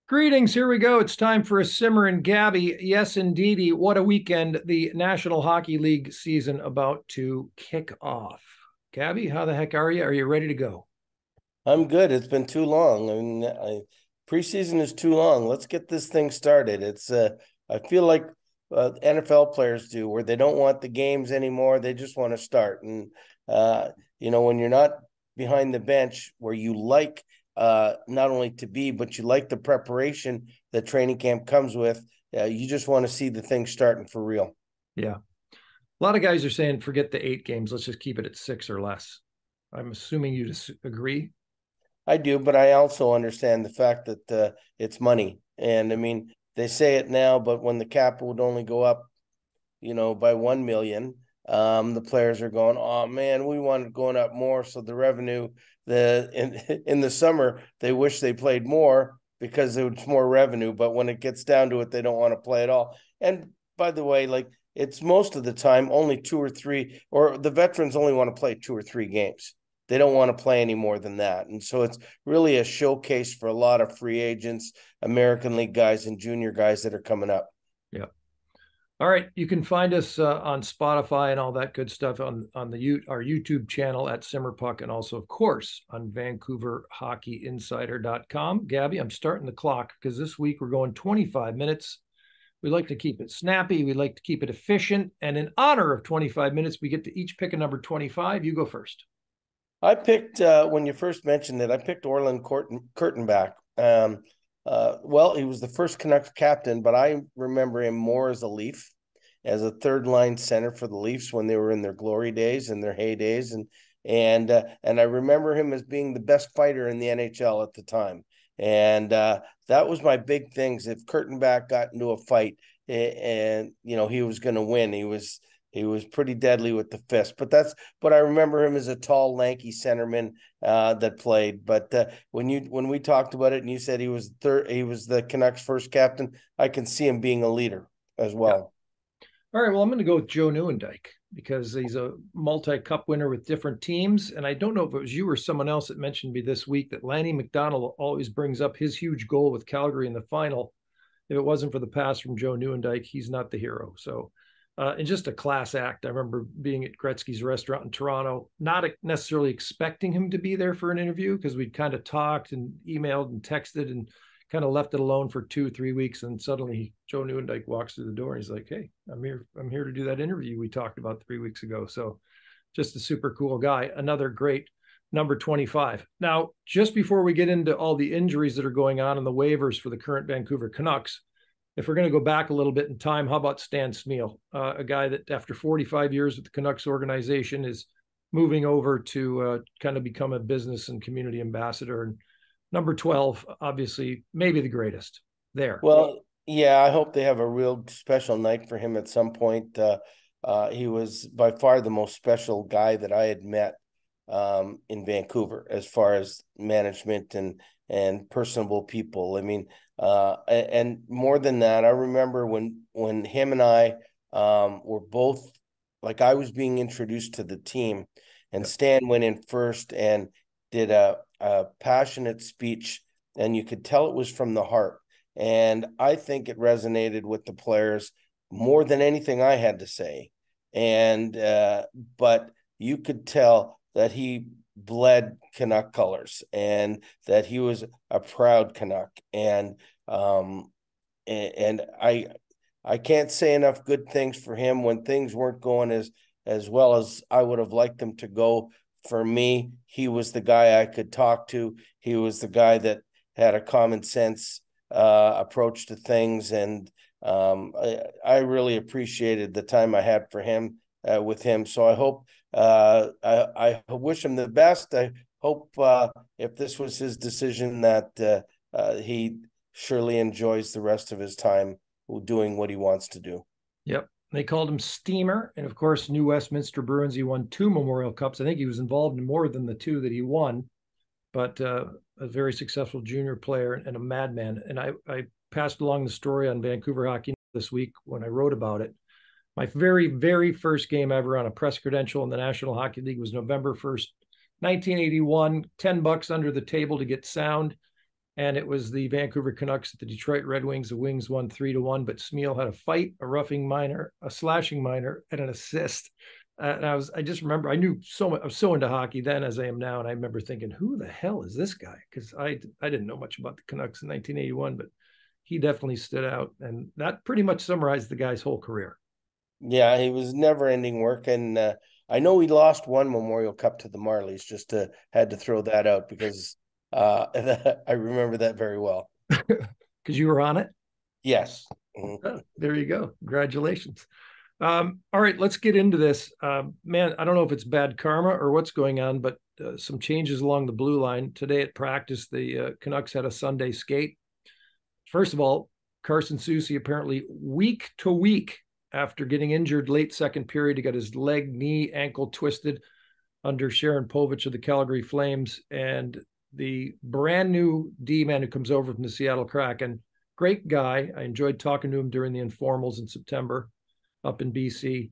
Greetings. Here we go. It's time for a simmer and Gabby. Yes, indeedy. What a weekend. The National Hockey League season about to kick off. Gabby, how the heck are you? Are you ready to go? I'm good. It's been too long. Preseason is too long. Let's get this thing started. I feel like NFL players do, where they don't want the games anymore. They just want to start. And when you're not behind the bench, where you like not only to be, but you like the preparation that training camp comes with. You just want to see the thing starting for real. Yeah. A lot of guys are saying forget the 8 games. Let's just keep it at 6 or less. I'm assuming you just agree. I do, but I also understand the fact that it's money. And I mean, they say it now, but when the cap would only go up, by 1 million, the players are going, oh man, we want it going up more. So the revenue, in the summer, they wish they played more because it's more revenue. But when it gets down to it, they don't want to play at all. And by the way, like it's most of the time only two or three, or the veterans only want to play 2 or 3 games. They don't want to play any more than that. And so it's really a showcase for a lot of free agents, American League guys, and junior guys that are coming up. Yeah. All right. You can find us on Spotify and all that good stuff on our YouTube channel at Simmerpuck, and also, of course, on VancouverHockeyInsider.com. Gabby, I'm starting the clock because this week we're going 25 minutes. We like to keep it snappy. We like to keep it efficient. And in honor of 25 minutes, we get to each pick a number 25. You go first. I picked, when you first mentioned it, I picked Orland Kurtenbach. Well, he was the first Canucks captain, but I remember him more as a Leaf, as a third line center for the Leafs when they were in their glory days and their heydays, and I remember him as being the best fighter in the NHL at the time, and that was my big things. If Kurtenbach got into a fight, and he was going to win, he was pretty deadly with the fist. But I remember him as a tall, lanky centerman that played. But when we talked about it, and you said he was the Canucks' first captain, I can see him being a leader as Yeah. well. All right. Well, I'm going to go with Joe Nieuwendyk because he's a multi-cup winner with different teams. And I don't know if it was you or someone else that mentioned me this week that Lanny McDonald always brings up his huge goal with Calgary in the final. If it wasn't for the pass from Joe Nieuwendyk, he's not the hero. So, and just a class act. I remember being at Gretzky's restaurant in Toronto, not necessarily expecting him to be there for an interview because we'd kind of talked and emailed and texted and kind of left it alone for 2 or 3 weeks. And suddenly Joe Nieuwendyk walks through the door and he's like, "Hey, I'm here to do that interview we talked about 3 weeks ago." So just a super cool guy. Another great number 25. Now, just before we get into all the injuries that are going on in the waivers for the current Vancouver Canucks, if we're going to go back a little bit in time, how about Stan Smeel, a guy that after 45 years with the Canucks organization is moving over to kind of become a business and community ambassador. And number 12, obviously, maybe the greatest there. Well, yeah, I hope they have a real special night for him at some point. He was by far the most special guy that I had met in Vancouver, as far as management and personable people. I mean, and more than that, I remember when him and I were both, like, I was being introduced to the team, and Yep. Stan went in first and did a passionate speech, and you could tell it was from the heart. And I think it resonated with the players more than anything I had to say. And but you could tell that he bled Canuck colors and that he was a proud Canuck. And I can't say enough good things for him when things weren't going as well as I would have liked them to go. For me, he was the guy I could talk to. He was the guy that had a common sense approach to things, and I really appreciated the time I had for him with him. So I hope I wish him the best. I hope if this was his decision that he surely enjoys the rest of his time doing what he wants to do. Yep. They called him Steamer. And of course, New Westminster Bruins, he won 2 Memorial Cups. I think he was involved in more than the 2 that he won, but a very successful junior player and a madman. And I passed along the story on Vancouver Hockey this week when I wrote about it. My very, very first game ever on a press credential in the National Hockey League was November 1st, 1981, $10 under the table to get sound. And it was the Vancouver Canucks at the Detroit Red Wings. The Wings won 3-1, but Smeal had a fight, a roughing minor, a slashing minor, and an assist. And I just remember I knew so much. I was so into hockey then as I am now, and I remember thinking, "Who the hell is this guy?" Because I didn't know much about the Canucks in 1981, but he definitely stood out, and that pretty much summarized the guy's whole career. Yeah, he was never-ending work, and I know he lost one Memorial Cup to the Marlies. Had to throw that out because I remember that very well. Because you were on it. Yes. Mm-hmm. Oh, there you go. Congratulations. All right, let's get into this. Man, I don't know if it's bad karma or what's going on, but some changes along the blue line. Today at practice, the Canucks had a Sunday skate. First of all, Carson Soucy apparently week to week after getting injured late second period, he got his leg, knee, ankle twisted under Sharon Povich of the Calgary Flames. And the brand new D-man who comes over from the Seattle Kraken, great guy. I enjoyed talking to him during the informals in September up in BC.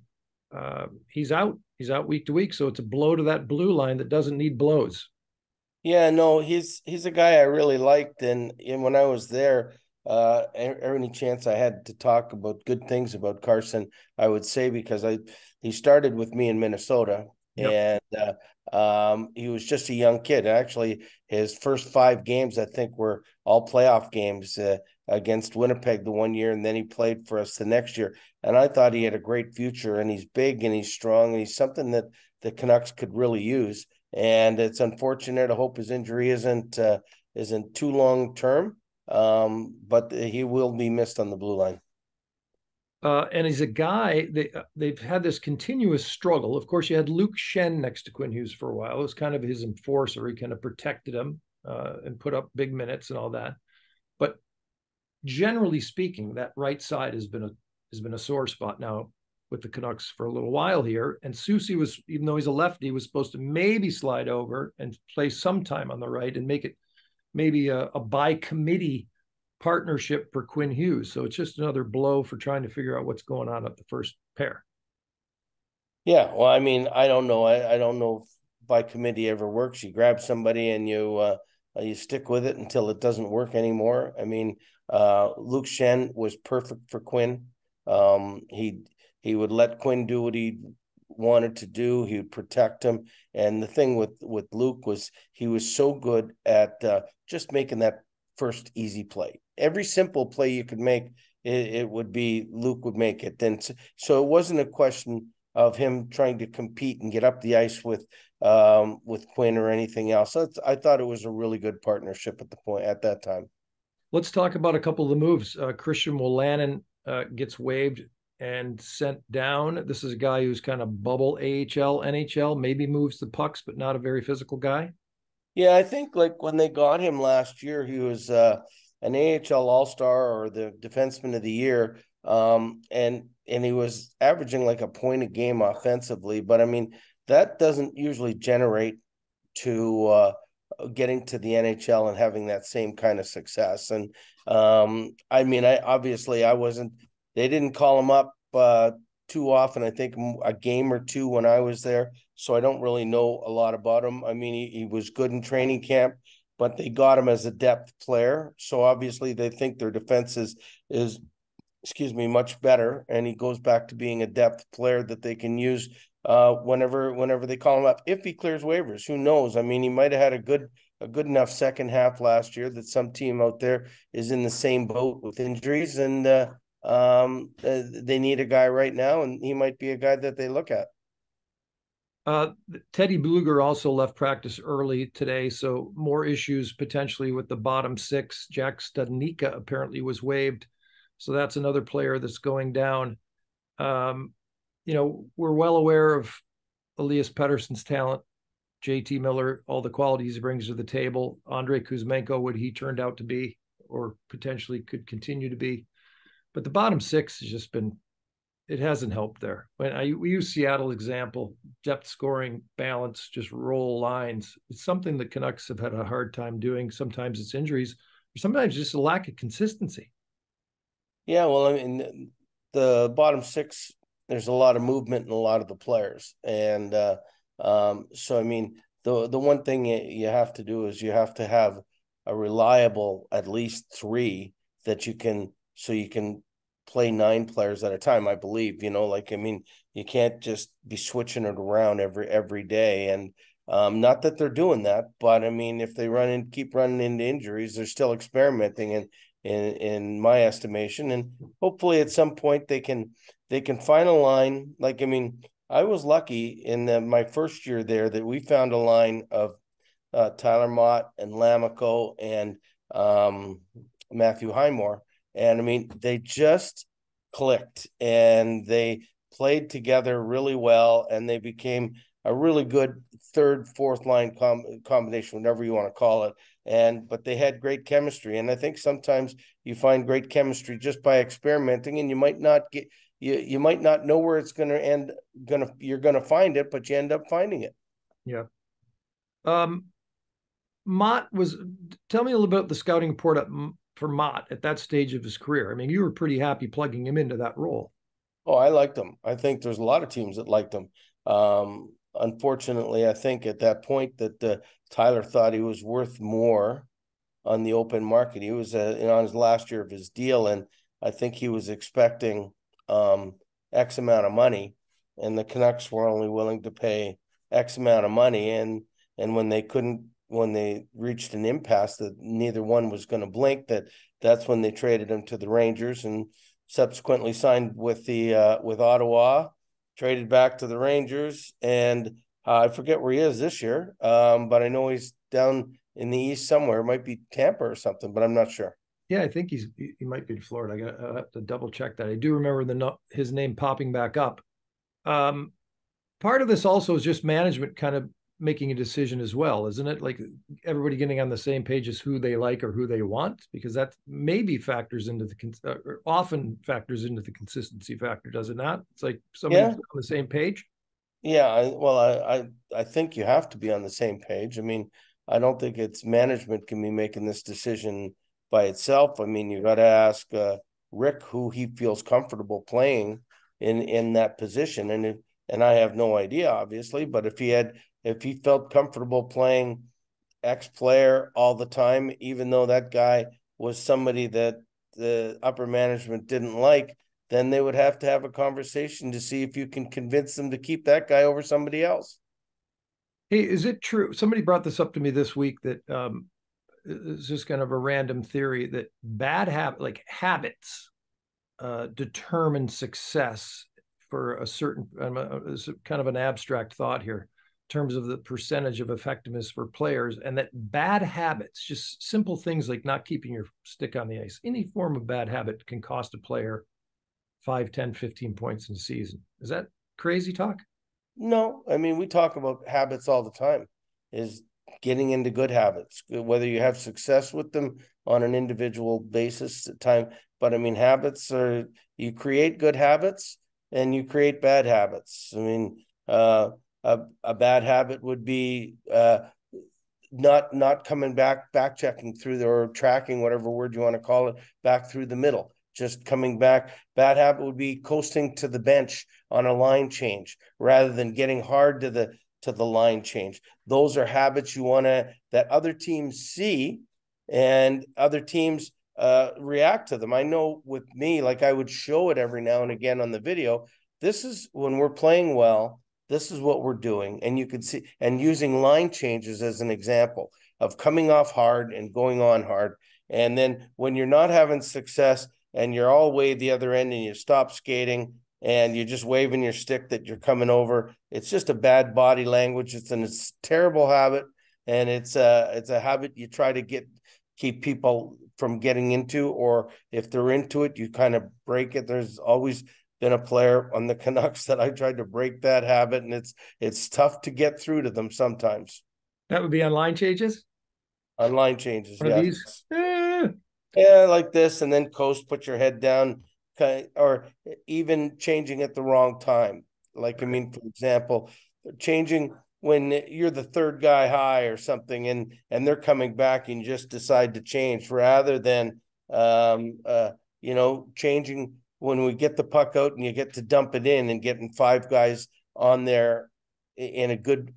He's out. He's out week to week. So it's a blow to that blue line that doesn't need blows. Yeah, no, he's a guy I really liked, and when I was there, any chance I had to talk about good things about Carson, I would say, because he started with me in Minnesota, Yep. and he was just a young kid. Actually, his first 5 games, I think, were all playoff games against Winnipeg the one year, and then he played for us the next year. And I thought he had a great future, and he's big and he's strong, and he's something that the Canucks could really use. And it's unfortunate. I hope his injury isn't too long term, but he will be missed on the blue line. And he's a guy they've had this continuous struggle. Of course, you had Luke Schenn next to Quinn Hughes for a while. It was kind of his enforcer. He kind of protected him and put up big minutes and all that. But generally speaking, that right side has been a sore spot now with the Canucks for a little while here. And Soucy was, even though he's a lefty, was supposed to maybe slide over and play some time on the right and make it maybe a by committee partnership for Quinn Hughes. So it's just another blow for trying to figure out what's going on at the first pair. Yeah, well, I mean, I don't know. I don't know if by committee ever works. You grab somebody and you stick with it until it doesn't work anymore. I mean, Luke Schenn was perfect for Quinn. He would let Quinn do what he wanted to do. He would protect him. And the thing with Luke was he was so good at just making that first easy play. Every simple play you could make, it would be Luke would make it. And so it wasn't a question of him trying to compete and get up the ice with Quinn or anything else. So I thought it was a really good partnership at that time. Let's talk about a couple of the moves. Christian Wannan gets waived and sent down. This is a guy who's kind of bubble AHL, NHL, maybe moves the pucks, but not a very physical guy. Yeah, I think like when they got him last year, he was an AHL All-Star or the Defenseman of the Year, and he was averaging like a point a game offensively. But I mean, that doesn't usually generate to getting to the NHL and having that same kind of success. And I mean, I wasn't. They didn't call him up too often. I think a game or two when I was there, so I don't really know a lot about him. I mean, he was good in training camp, but they got him as a depth player. So obviously they think their defense is much better, and he goes back to being a depth player that they can use whenever they call him up. If he clears waivers, who knows? I mean, he might have had a good enough second half last year that some team out there is in the same boat with injuries, and they need a guy right now, and he might be a guy that they look at. Teddy Bluger also left practice early today, so more issues potentially with the bottom six. Jack Studnicka apparently was waived, so that's another player that's going down. We're well aware of Elias Pettersson's talent, JT Miller, all the qualities he brings to the table, Andrei Kuzmenko, what he turned out to be or potentially could continue to be. But the bottom six has just been, it hasn't helped there. We use Seattle example, depth scoring, balance, just roll lines. It's something that Canucks have had a hard time doing. Sometimes it's injuries, or sometimes just a lack of consistency. Yeah, well, I mean, the bottom six, there's a lot of movement in a lot of the players. And so, I mean, the one thing you have to do is you have to have a reliable at least 3 that you can play 9 players at a time, I believe. Like, I mean, you can't just be switching it around every day. And not that they're doing that, but I mean, if they keep running into injuries, they're still experimenting in my estimation. And hopefully at some point they can find a line. Like, I mean, I was lucky in my first year there that we found a line of Tyler Mott and Lamico and Matthew Highmore. And I mean, they just clicked and they played together really well, and they became a really good third, fourth line combination, whatever you want to call it. But they had great chemistry. And I think sometimes you find great chemistry just by experimenting, and you might not know where it's going to end. You're going to find it, but you end up finding it. Yeah. Mott tell me a little bit about the scouting report for Mott at that stage of his career. I mean, you were pretty happy plugging him into that role. Oh, I liked him. I think there's a lot of teams that liked him. Unfortunately, I think at that point that Tyler thought he was worth more on the open market. He was on his last year of his deal, and I think he was expecting X amount of money, and the Canucks were only willing to pay X amount of money. And when they reached an impasse that neither one was going to blink, that's when they traded him to the Rangers, and subsequently signed with Ottawa, traded back to the Rangers, and I forget where he is this year, but I know he's down in the East somewhere. It might be Tampa or something, but I'm not sure. Yeah, I think he might be in Florida. I have to double check that. I do remember his name popping back up. Part of this also is just management kind of making a decision as well, isn't it? Like everybody getting on the same page as who they like or who they want, because that maybe often factors into the consistency factor, does it not? It's like somebody's on the same page. Yeah, I think you have to be on the same page. I mean, I don't think it's management can be making this decision by itself. I mean, you got to ask Rick who he feels comfortable playing in that position, and I have no idea, obviously, but if he felt comfortable playing X player all the time, even though that guy was somebody that the upper management didn't like, then they would have to have a conversation to see if you can convince them to keep that guy over somebody else. Hey, is it true? Somebody brought this up to me this week that it's just kind of a random theory that habits determine success for a certain kind of an abstract thought here in terms of the percentage of effectiveness for players, and that bad habits, just simple things like not keeping your stick on the ice, any form of bad habit can cost a player 5, 10, 15 points in a season. Is that crazy talk? No, I mean, we talk about habits all the time, is getting into good habits, whether you have success with them on an individual basis at time. But I mean, you create good habits and you create bad habits. I mean, a bad habit would be not coming back checking through or tracking, whatever word you want to call it, back through the middle. Just coming back. Bad habit would be coasting to the bench on a line change rather than getting hard to the line change. Those are habits you want that other teams see, and other teams react to them. I know with me, like I would show it every now and again on the video. This is when we're playing well. This is what we're doing. And you could see, and using line changes as an example of coming off hard and going on hard. And then when you're not having success, and you're all way the other end and you stop skating and you're just waving your stick that you're coming over, it's just a bad body language. It's a terrible habit, and it's a habit you try to keep people from getting into, or if they're into it, you kind of break it. There's always been a player on the Canucks that I tried to break that habit, and it's tough to get through to them sometimes. That would be on line changes? On line changes, One of these? Yeah, like this, and then coast, put your head down, or even changing at the wrong time. Like, I mean, for example, changing when you're the third guy high or something, and they're coming back, and you just decide to change rather than, changing when we get the puck out and you get to dump it in and getting 5 guys on there in a good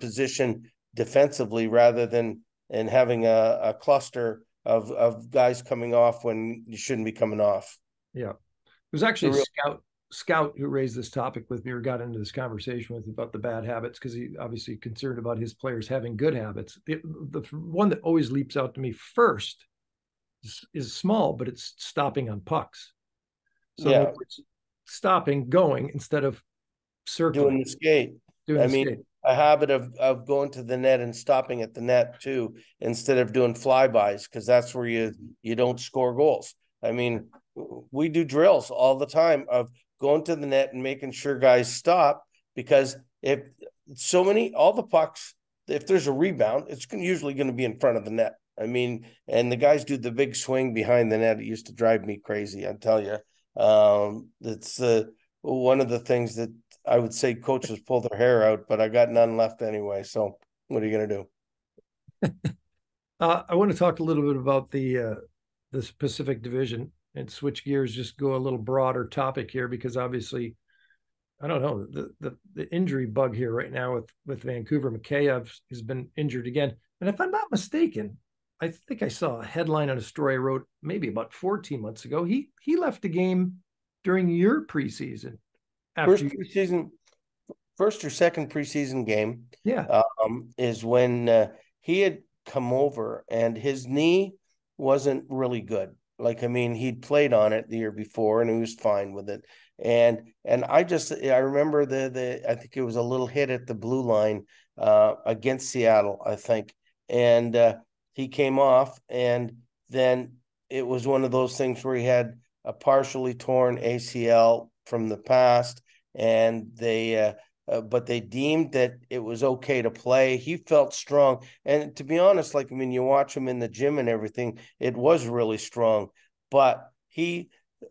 position defensively rather than and having a cluster of guys coming off when you shouldn't be coming off. Yeah. It was actually Scout who raised this topic with me or got into this conversation with me about the bad habits, because he obviously concerned about his players having good habits. The one that always leaps out to me first is small, but it's stopping on pucks. So Yeah, it's stopping, going instead of circling. doing the skate. A habit of going to the net and stopping at the net too, instead of doing flybys, because that's where you don't score goals. I mean, we do drills all the time of going to the net and making sure guys stop, because if all the pucks, if there's a rebound, it's usually going to be in front of the net. I mean, and the guys do the big swing behind the net. It used to drive me crazy, I tell you. It's one of the things that I would say coaches pull their hair out, but I got none left anyway. So what are you going to do? I want to talk a little bit about the Pacific Division and switch gears, just go a little broader topic here, because obviously, I don't know, the injury bug here right now with Vancouver. Mikheyev has been injured again. And if I'm not mistaken, I think I saw a headline on a story I wrote maybe about 14 months ago. He left the game during your preseason. First or second preseason game. Yeah. Is when he had come over and his knee wasn't really good. Like, I mean, he'd played on it the year before and he was fine with it. And I remember I think it was a little hit at the blue line against Seattle, I think. And he came off, and then it was one of those things where he had a partially torn ACL from the past, and but they deemed that it was okay to play. He felt strong. And to be honest, like, I mean, you watch him in the gym and everything, it was really strong. But I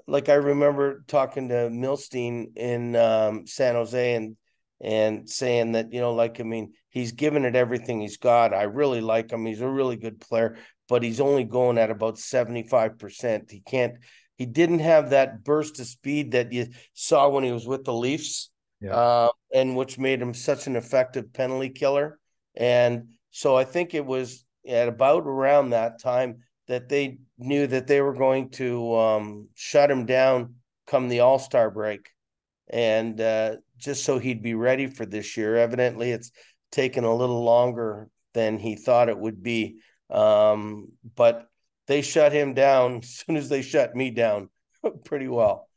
remember talking to Milstein in San Jose and saying that, like, I mean, he's given it everything he's got. I really like him. He's a really good player, but he's only going at about 75%. He didn't have that burst of speed that you saw when he was with the Leafs. Yeah. And which made him such an effective penalty killer. And so I think it was at about around that time that they knew that they were going to shut him down come the All-Star break. And just so he'd be ready for this year. Evidently, it's taken a little longer than he thought it would be. But they shut him down as soon as they shut me down pretty well.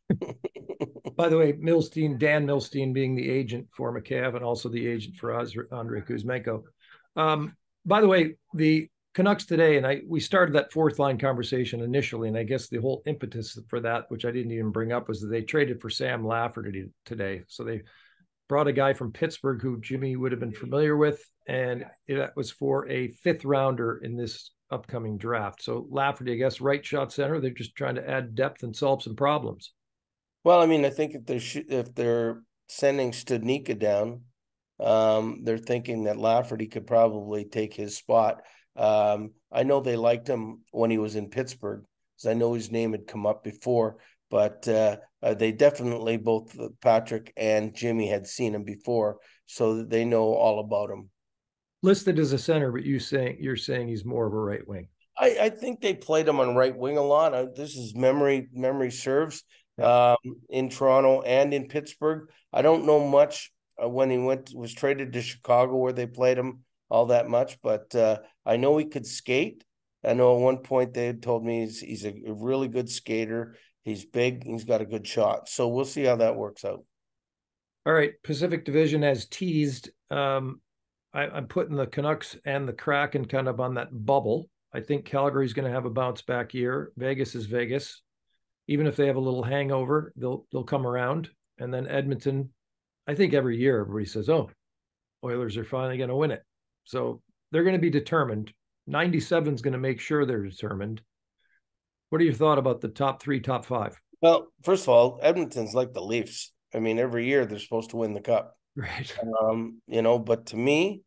By the way, Dan Milstein being the agent for Mikheyev and also the agent for Andrei Kuzmenko. By the way, the Canucks today, and we started that fourth line conversation initially, and I guess the whole impetus for that, which I didn't even bring up, was that they traded for Sam Lafferty today. So they brought a guy from Pittsburgh who Jimmy would have been familiar with, and that was for a fifth rounder in this upcoming draft. So Lafferty, I guess, right shot center. They're just trying to add depth and solve some problems. Well, I mean, I think if they're sending Studnicka down, they're thinking that Lafferty could probably take his spot. I know they liked him when he was in Pittsburgh, because I know his name had come up before, but they definitely, both Patrick and Jimmy, had seen him before, so they know all about him. Listed as a center, but you're saying he's more of a right wing. I think they played him on right wing a lot. This is memory serves. In Toronto and in Pittsburgh. I don't know much when he was traded to Chicago, where they played him all that much, but I know he could skate. I know at one point they had told me he's a really good skater. He's big. He's got a good shot. So we'll see how that works out. All right. Pacific Division, as teased, I'm putting the Canucks and the Kraken kind of on that bubble. I think Calgary's going to have a bounce back year. Vegas is Vegas. Even if they have a little hangover, they'll come around. And then Edmonton, I think every year everybody says, oh, Oilers are finally going to win it. So they're going to be determined. 97 is going to make sure they're determined. What are your thoughts about the top three, top five? Well, first of all, Edmonton's like the Leafs. I mean, every year they're supposed to win the cup. Right. But to me,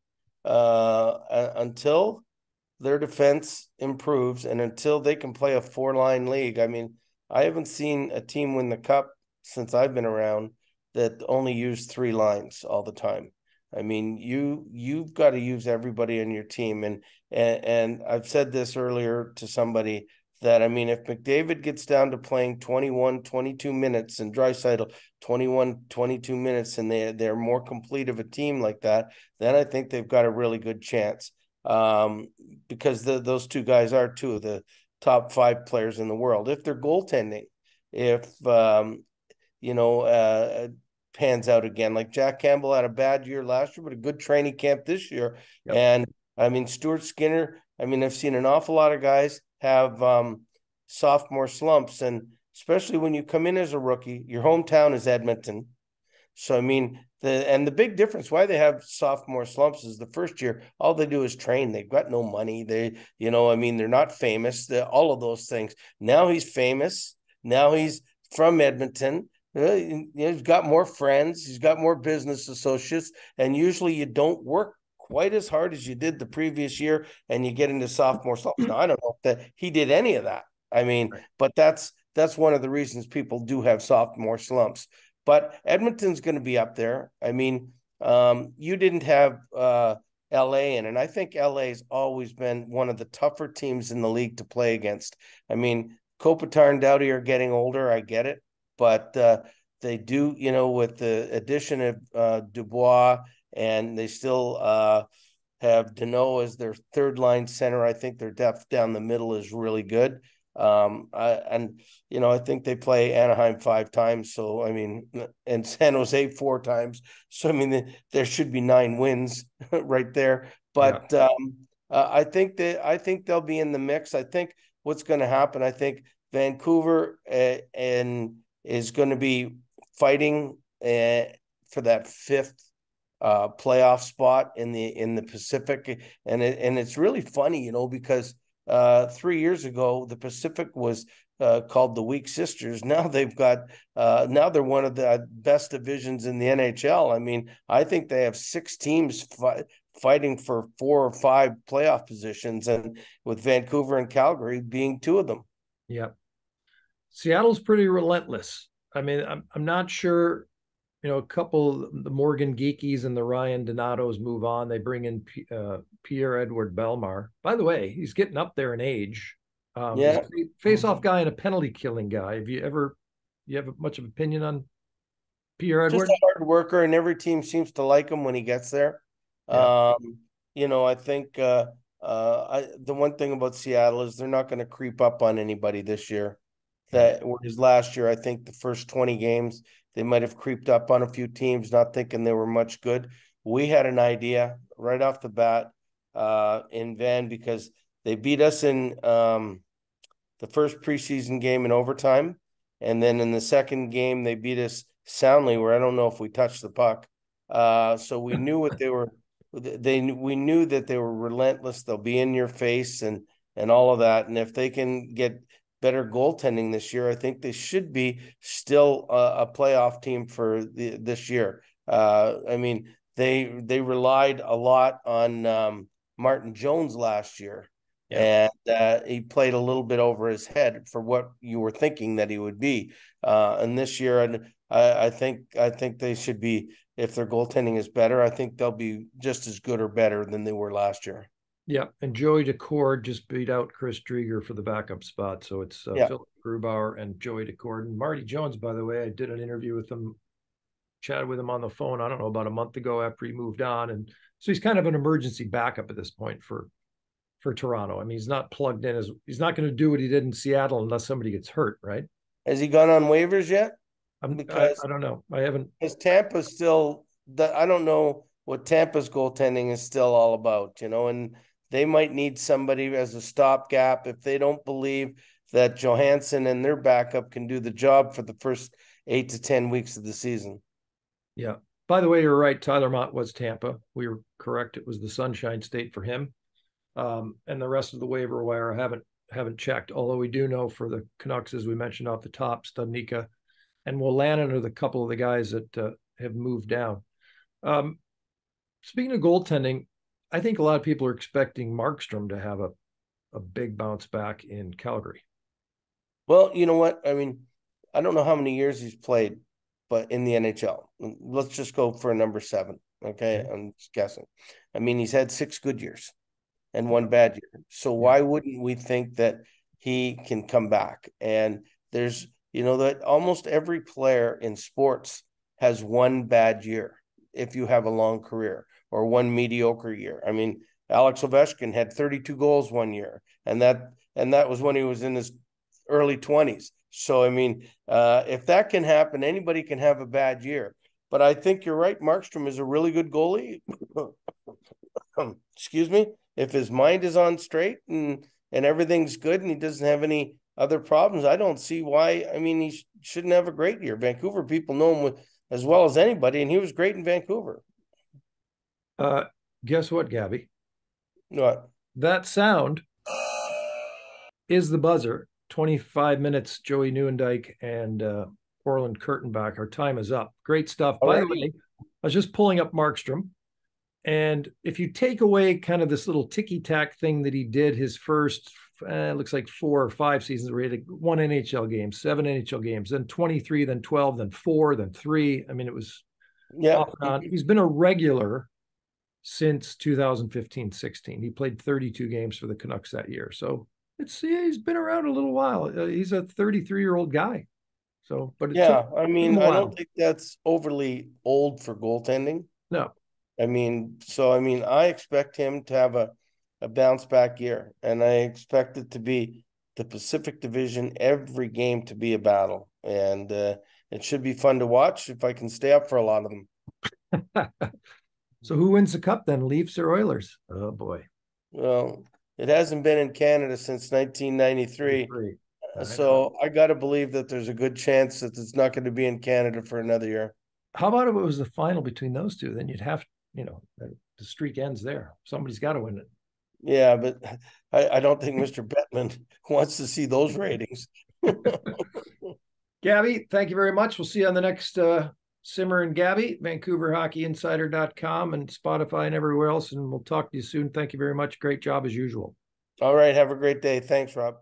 until their defense improves and until they can play a 4-line league, I mean, I haven't seen a team win the cup since I've been around that only used 3 lines all the time. I mean, you've got to use everybody on your team, and I've said this earlier to somebody that, I mean, if McDavid gets down to playing 21, 22 minutes and Draisaitl 21, 22 minutes, and they're more complete of a team like that, then I think they've got a really good chance. Because those two guys are two of the top 5 players in the world. If they're goaltending, if you know, pans out again. Like Jack Campbell had a bad year last year, but a good training camp this year. Yep. And I mean, Stuart Skinner, I mean, I've seen an awful lot of guys have sophomore slumps. And especially when you come in as a rookie, your hometown is Edmonton. So, I mean, the big difference why they have sophomore slumps is the first year, all they do is train. They've got no money. I mean, they're not famous, all of those things. Now he's famous. Now he's from Edmonton. He's got more friends. He's got more business associates. And usually you don't work quite as hard as you did the previous year and you get into sophomore slumps. Now, I don't know if that he did any of that. I mean, but that's one of the reasons people do have sophomore slumps. But Edmonton's going to be up there. I mean, you didn't have LA in, and I think LA's always been one of the tougher teams in the league to play against. I mean, Kopitar and Doughty are getting older. I get it. But they do, with the addition of Dubois, and they still have Deneau as their third line center. I think their depth down the middle is really good. I think they play Anaheim 5 times. So, I mean, and San Jose 4 times. So, I mean, there should be 9 wins right there. But I think they'll be in the mix. I think what's going to happen, I think Vancouver is going to be fighting for that 5th playoff spot in the Pacific, and it's really funny, because 3 years ago the Pacific was called the Weak Sisters. Now they've got now they're one of the best divisions in the NHL. I mean, I think they have 6 teams fighting for 4 or 5 playoff positions, and with Vancouver and Calgary being 2 of them. Yeah. Seattle's pretty relentless. I mean, I'm not sure, a couple, the Morgan Geekies and the Ryan Donatos move on. They bring in Pierre-Edouard Bellemare. By the way, he's getting up there in age. He's a face-off guy and a penalty-killing guy. You have much of an opinion on Pierre-Edouard? Just a hard worker, and every team seems to like him when he gets there. Yeah. I think the one thing about Seattle is they're not going to creep up on anybody this year. Whereas last year, I think the first 20 games, they might have creeped up on a few teams, not thinking they were much good. We had an idea right off the bat in Van, because they beat us in the first preseason game in overtime. And then in the second game, they beat us soundly, where I don't know if we touched the puck. So we knew what they were. We knew that they were relentless. They'll be in your face and all of that. And if they can get better goaltending this year, I think they should be still a playoff team for this year. I mean, they relied a lot on Martin Jones last year. Yeah. And he played a little bit over his head for what you were thinking that he would be. And this year, and I think they should be, if their goaltending is better, I think they'll be just as good or better than they were last year. Yeah, and Joey Decord just beat out Chris Drieger for the backup spot. So it's Philip Grubauer and Joey Decord. And Marty Jones, by the way, I did an interview with him, chatted with him on the phone, I don't know, about a month ago after he moved on. And so he's kind of an emergency backup at this point for Toronto. I mean, he's not plugged in, he's not going to do what he did in Seattle unless somebody gets hurt, right? Has he gone on waivers yet? I don't know. I haven't. Because Tampa's still, I don't know what Tampa's goaltending is still all about, and they might need somebody as a stopgap if they don't believe that Johansson and their backup can do the job for the first 8 to 10 weeks of the season. Yeah. By the way, you're right. Tyler Mott was Tampa. We were correct. It was the Sunshine State for him. And the rest of the waiver wire I haven't checked. Although we do know for the Canucks, as we mentioned off the top, Studnicka and Wannan are the couple of the guys that have moved down. Speaking of goaltending, I think a lot of people are expecting Markstrom to have a big bounce back in Calgary. Well, you know what? I mean, I don't know how many years he's played, but in the NHL, let's just go for a number 7. Okay, Okay. I'm just guessing. I mean, he's had 6 good years and 1 bad year. So Yeah. why wouldn't we think that he can come back? And there's, that almost every player in sports has 1 bad year if you have a long career, or 1 mediocre year. I mean, Alex Ovechkin had 32 goals 1 year, and that was when he was in his early 20s. So I mean, if that can happen, anybody can have a bad year. But I think you're right. Markstrom is a really good goalie. Excuse me. If his mind is on straight and everything's good and he doesn't have any other problems, I don't see why. I mean, he shouldn't have a great year. Vancouver people know him as well as anybody, and he was great in Vancouver. Uh, guess what, Gabby? What? That sound is the buzzer. 25 minutes, Joey Newendike and Orland Kurtenbach. Our time is up. Great stuff. By the Already? way, I was just pulling up Markstrom. And if you take away kind of this little ticky-tack thing that he did his first, it looks like 4 or 5 seasons where he had 1 NHL game, 7 NHL games, then 23, then 12, then 4, then 3. I mean, it was Yeah. off and on. He's been a regular since 2015-16. He played 32 games for the Canucks that year. So he's been around a little while. He's a 33-year-old guy. So, but it took Yeah. I him mean, a I don't while. think that's overly old for goaltending. No. I mean, I expect him to have a bounce back year, and I expect it to be the Pacific Division, every game to be a battle, and it should be fun to watch if I can stay up for a lot of them. So who wins the cup then, Leafs or Oilers? Oh boy. Well, it hasn't been in Canada since 1993, I know. so I got to believe that there's a good chance that it's not going to be in Canada for another year. How about if it was the final between those two? Then you'd have, the streak ends there. Somebody's got to win it. Yeah, but I don't think Mr. Bettman wants to see those ratings. Gabby, thank you very much. We'll see you on the next Simmer and Gabby, VancouverHockeyInsider.com and Spotify and everywhere else. And we'll talk to you soon. Thank you very much. Great job as usual. All right. Have a great day. Thanks, Rob.